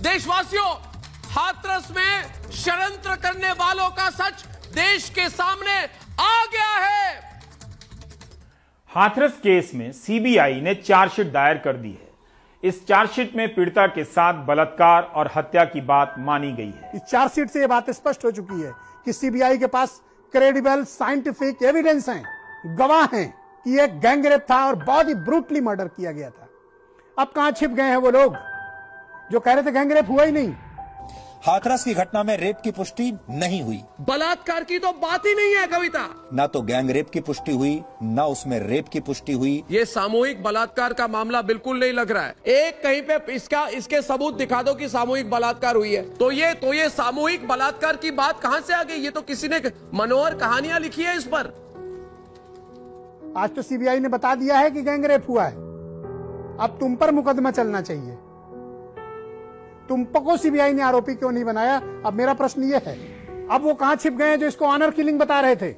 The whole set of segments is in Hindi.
देशवासियों, हाथरस में षड्यंत्र करने वालों का सच देश के सामने आ गया है। हाथरस केस में सीबीआई ने चार्जशीट दायर कर दी है। इस चार्जशीट में पीड़िता के साथ बलात्कार और हत्या की बात मानी गई है। इस चार्जशीट से यह बात स्पष्ट हो चुकी है कि सीबीआई के पास क्रेडिबल साइंटिफिक एविडेंस हैं, गवाह हैं कि यह गैंगरेप था और बहुत ही ब्रूटली मर्डर किया गया था। अब कहां छिप गए हैं वो लोग जो कह रहे थे गैंगरेप हुआ ही नहीं। हाथरस की घटना में रेप की पुष्टि नहीं हुई, बलात्कार की तो बात ही नहीं है कविता। न तो गैंग रेप की पुष्टि हुई, न उसमें रेप की पुष्टि हुई। ये सामूहिक बलात्कार का मामला बिल्कुल नहीं लग रहा है। एक कहीं पे इसके सबूत दिखा दो कि सामूहिक बलात्कार हुई है, तो ये सामूहिक बलात्कार की बात कहां से आ गई? ये तो किसी ने मनोहर कहानियां लिखी है इस पर। आज तो सीबीआई ने बता दिया है कि गैंगरेप हुआ है। अब तुम पर मुकदमा चलना चाहिए। तुम को सीबीआई ने आरोपी क्यों नहीं बनाया? अब मेरा प्रश्न ये है, अब वो कहां छिप गए हैं जो इसको ऑनर किलिंग बता रहे थे?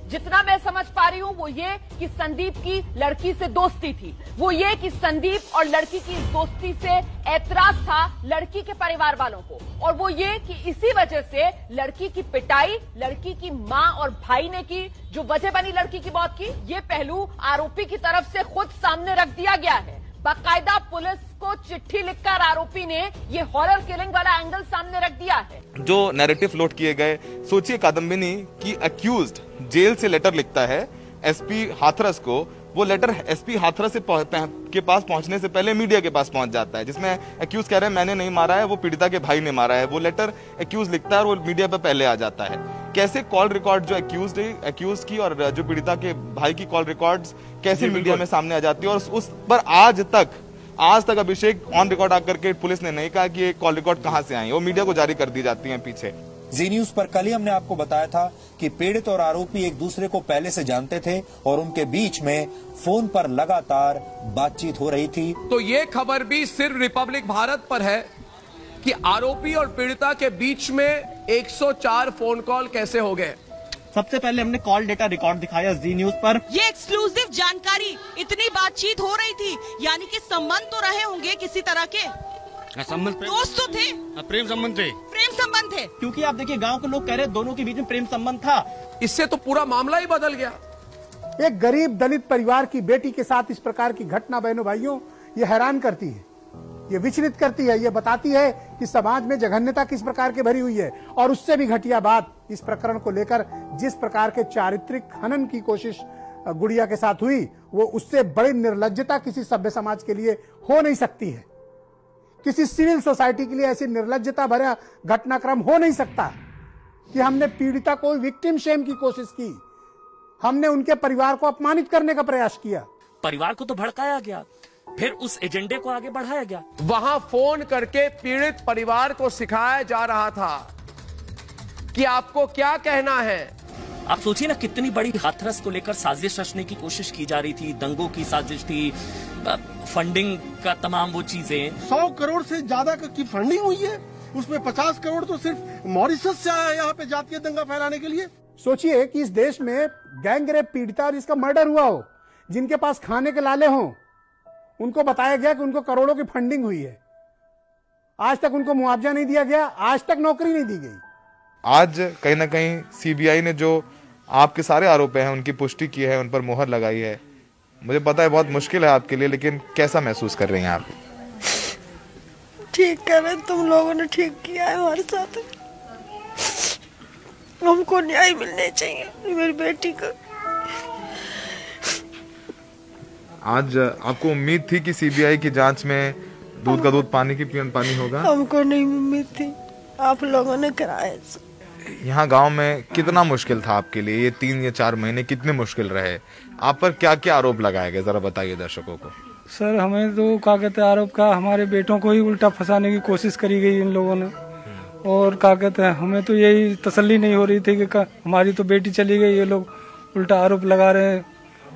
जितना मैं समझ पा रही हूँ वो ये कि संदीप की लड़की से दोस्ती थी, वो ये कि संदीप और लड़की की दोस्ती से ऐतराज था लड़की के परिवार वालों को, और वो ये कि इसी वजह से लड़की की पिटाई लड़की की माँ और भाई ने की, जो वजह बनी लड़की की मौत की। ये पहलू आरोपी की तरफ से खुद सामने रख दिया गया है। बाकायदा पुलिस को चिट्ठी लिखकर आरोपी ने ये हॉरर किलिंग वाला एंगल सामने रख दिया है। जो नैरेटिव फ्लोट किए गए, सोचिए कादम्बिनी की अक्यूज्ड जेल से लेटर लिखता है एसपी हाथरस को, वो लेटर एसपी हाथरस के पास पहुंचने से पहले मीडिया के पास पहुंच जाता है, जिसमें अक्यूज कह रहे हैं मैंने नहीं मारा है, वो पीड़िता के भाई ने मारा है। वो लेटर अक्यूज लिखता है और वो मीडिया पर पहले आ जाता है। कैसे कॉल रिकॉर्ड जो अक्यूज की और जो पीड़िता के भाई की कॉल रिकॉर्ड्स कैसे मीडिया में सामने आ जाती है, और उस पर आज तक अभिषेक ऑन रिकॉर्ड आकर के पुलिस ने नहीं कहा कि ये कॉल रिकॉर्ड कहां से आई, वो मीडिया को जारी कर दी जाती है पीछे। जी न्यूज पर कल ही हमने आपको बताया था कि पीड़ित और आरोपी एक दूसरे को पहले से जानते थे और उनके बीच में फोन पर लगातार बातचीत हो रही थी। तो ये खबर भी सिर्फ रिपब्लिक भारत पर है कि आरोपी और पीड़िता के बीच में 104 फोन कॉल कैसे हो गए। सबसे पहले हमने कॉल डेटा रिकॉर्ड दिखाया जी न्यूज पर। ये एक्सक्लूसिव जानकारी, इतनी बातचीत हो रही थी, यानी कि संबंध तो रहे होंगे किसी तरह के। संबंध दोस्त तो थे, प्रेम संबंध थे, क्योंकि आप देखिए गांव के लोग कह रहे दोनों के बीच में प्रेम संबंध था। इससे तो पूरा मामला ही बदल गया। एक गरीब दलित परिवार की बेटी के साथ इस प्रकार की घटना बहनों भाइयों ये हैरान करती है, ये विचलित करती है, ये बताती है कि समाज में जघन्यता किस प्रकार की भरी हुई है। और उससे भी घटिया बात, इस प्रकरण को लेकर जिस प्रकार के चारित्रिक खनन की कोशिश गुड़िया के साथ हुई, वो उससे बड़ी निर्लज्जता किसी सभ्य समाज के लिए हो नहीं सकती है। किसी सिविल सोसाइटी के लिए ऐसी निर्लज्जता भरा घटनाक्रम हो नहीं सकता कि हमने पीड़िता को विक्टिम शेम की कोशिश की, हमने उनके परिवार को अपमानित करने का प्रयास किया। परिवार को तो भड़काया गया, फिर उस एजेंडे को आगे बढ़ाया गया। वहां फोन करके पीड़ित परिवार को सिखाया जा रहा था कि आपको क्या कहना है। आप सोचिए ना, कितनी बड़ी हाथरस को लेकर साजिश रचने की कोशिश की जा रही थी, दंगों की साजिश थी, फंडिंग का तमाम वो चीजें। 100 करोड़ से ज्यादा की फंडिंग हुई है, उसमें 50 करोड़ तो सिर्फ मॉरिशस से आया यहाँ पे जातीय दंगा फैलाने के लिए। सोचिए कि इस देश में गैंगरेप पीड़िता और इसका मर्डर हुआ हो, जिनके पास खाने के लाले हों, उनको बताया गया कि उनको करोड़ों की फंडिंग हुई है, आज तक उनको मुआवजा नहीं दिया गया, आज तक नौकरी नहीं दी गई। आज कहीं ना कहीं सीबीआई ने जो आपके सारे आरोप हैं उनकी पुष्टि की है, उन पर मोहर लगाई है। मुझे पता है बहुत मुश्किल है आपके लिए, लेकिन कैसा महसूस कर रही हैं आप? ठीक कर रहे, तुम लोगों ने ठीक किया है हमारे साथ। हमको न्याय मिलने चाहिए मेरी बेटी को। आज आपको उम्मीद थी कि सीबीआई की जांच में दूध का दूध पानी की पानी होगा? हमको नहीं उम्मीद थी, आप लोगों ने कराया। यहाँ गांव में कितना मुश्किल था आपके लिए? ये 3 या 4 महीने कितने मुश्किल रहे? आप पर क्या क्या आरोप लगाए गए, जरा बताइए दर्शकों को। सर हमें तो क्या कहते हैं, आरोप का हमारे बेटों को ही उल्टा फंसाने की कोशिश करी गई इन लोगों ने। और क्या कहते हैं, हमें तो यही तसल्ली नहीं हो रही थी कि हमारी तो बेटी चली गई, ये लोग उल्टा आरोप लगा रहे हैं।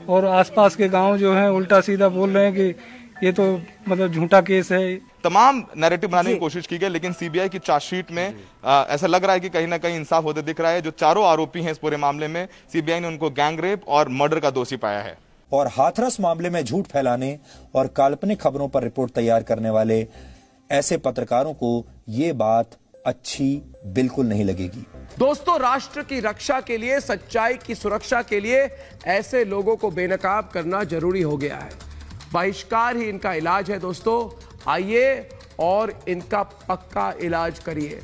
और आसपास के गांव जो हैं उल्टा सीधा बोल रहे हैं कि ये तो मतलब झूठा केस है। तमाम नैरेटिव बनाने की कोशिश की गई, लेकिन सीबीआई की चार्जशीट में ऐसा लग रहा है कि कहीं ना कहीं इंसाफ होते दिख रहा है। जो चारों आरोपी हैं इस पूरे मामले में, सीबीआई ने उनको गैंग रेप और मर्डर का दोषी पाया है। और हाथरस मामले में झूठ फैलाने और काल्पनिक खबरों पर रिपोर्ट तैयार करने वाले ऐसे पत्रकारों को ये बात अच्छी बिल्कुल नहीं लगेगी। दोस्तों, राष्ट्र की रक्षा के लिए, सच्चाई की सुरक्षा के लिए ऐसे लोगों को बेनकाब करना जरूरी हो गया है। बहिष्कार ही इनका इलाज है। दोस्तों, आइए और इनका पक्का इलाज करिए।